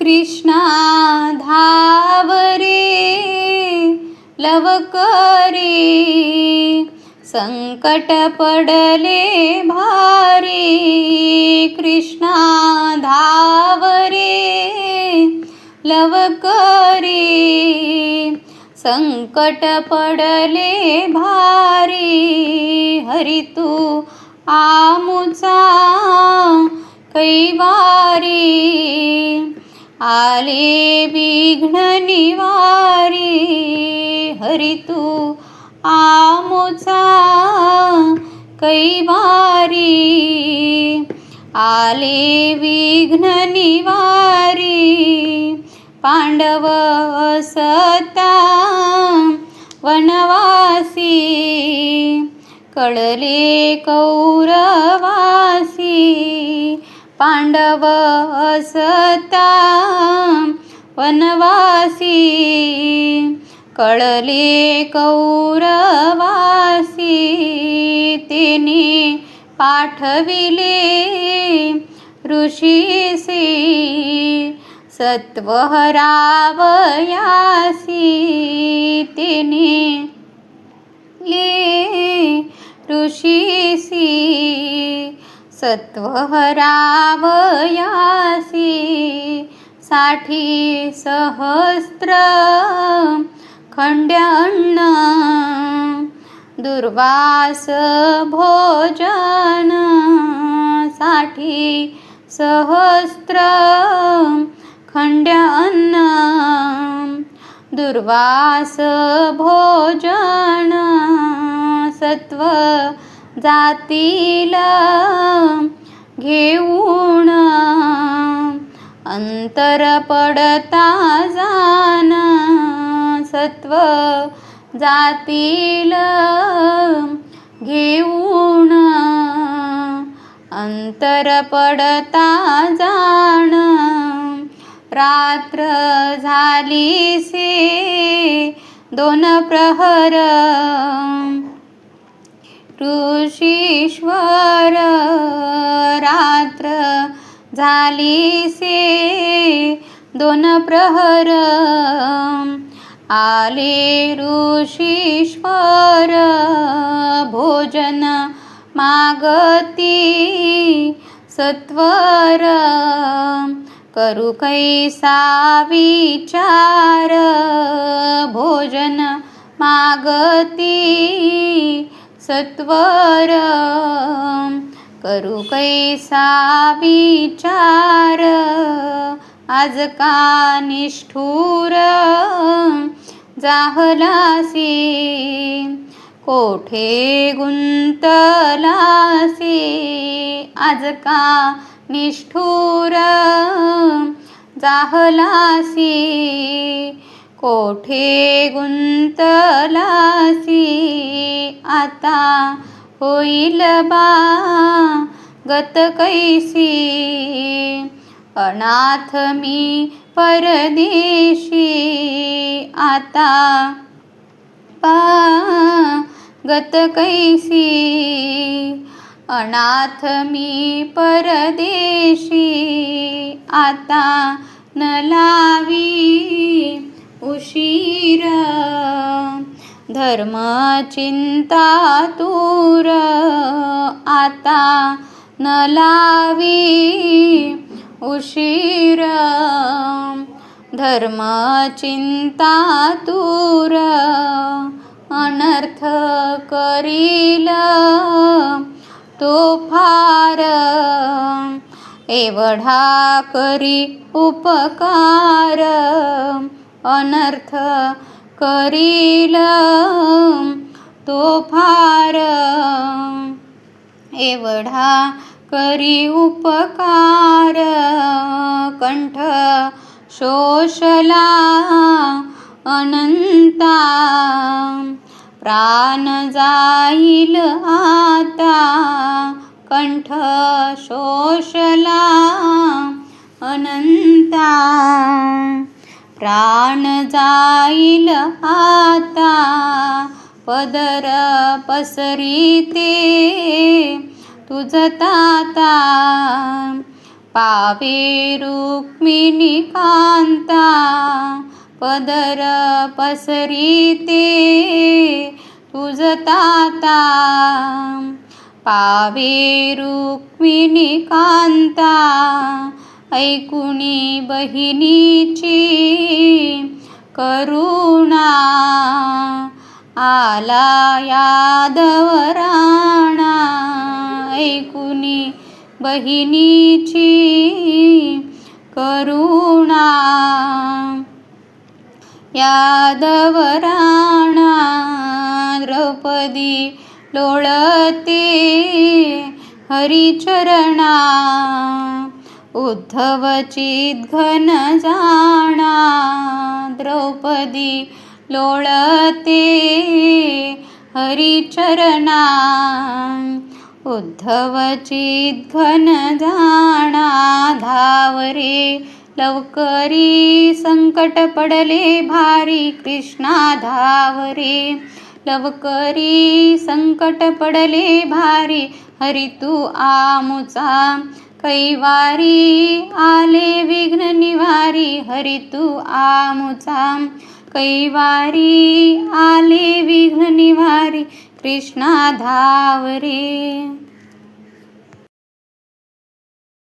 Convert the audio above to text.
कृष्णा धावरे लवकरे, संकट पडले भारी. कृष्णा धावरे लवकरे, संकट पडले भारी. हरी तू आमुचा कैवारी, आले विघ्न निवारी. हरी तू आमुचा कैवारी, आले विघ्न निवारी. पांडव असता वनवासी, कळले कौरवासी. पांडव असता वनवासी, कळले कौरवासी. तेने पाठविले ऋषीसी, सत्वहरावयासी. तेने ऋषीसी, सत्वहरावयासी. 60 सहस्त्र खंड्यान्न, दुर्वास भोजन. 60 सहस्त्र खंड्यान्न, दुर्वास भोजन. सत्व जातीला घेऊन, अंतर पडता जान. सत्व जातीला घेऊन, अंतर पडता जाण. रात्र झालीसे 2 प्रहर, ऋषीश्वर. रात्र झालीसे 2 प्रहर, आले ऋषीश्वर. भोजन मागती सत्वर, करू कैसा विचार. भोजन मागती सत्वर, करू कैसा विचार. आज का निष्ठुर जाहलासी, कोठे गुंतलासी. आज का निष्ठुर जाहलासी, कोठे गुंतलासी. आता होईल बा गत कैसी, अनाथ मी परदेशी. आता गत कैसी, अनाथ मी परदेशी. आता न लावी उशीर, धर्म चिंता दूर. आता न लावी उशीर, धर्म चिंता दूर. अनर्थ करील तो फार, एवढा करी उपकार. अनर्थ करील तो फार, एवढा करी उपकार. कंठ शोषला अनंता, प्राण जाईल आता. कंठ शोषला अनंता, प्राण जाईल आता. पदर पसरीते तुझ ताता, पावे रुक्मिणी कांता पदर पसरिते तुझ ताता पावे रुक्मिणी कांता ऐकुनी बहिणीची करुणा आला यादव राणा ऐकुनी बहिणीची करुणा यादव राणा द्रौपदी लोळते हरिचरणा उद्धवचित घन जाणा द्रौपदी लोळते हरिचरणा उद्धवचित घन जाणा धावरे लवकरी संकट पडले भारी कृष्णा धावरे लवकरी संकट पडले भारी हरी तू आमुचा कैवारी आले विघ्न निवारी हरी तू आमुचा कैवारी आले विघ्न निवारी कृष्णा धावरे.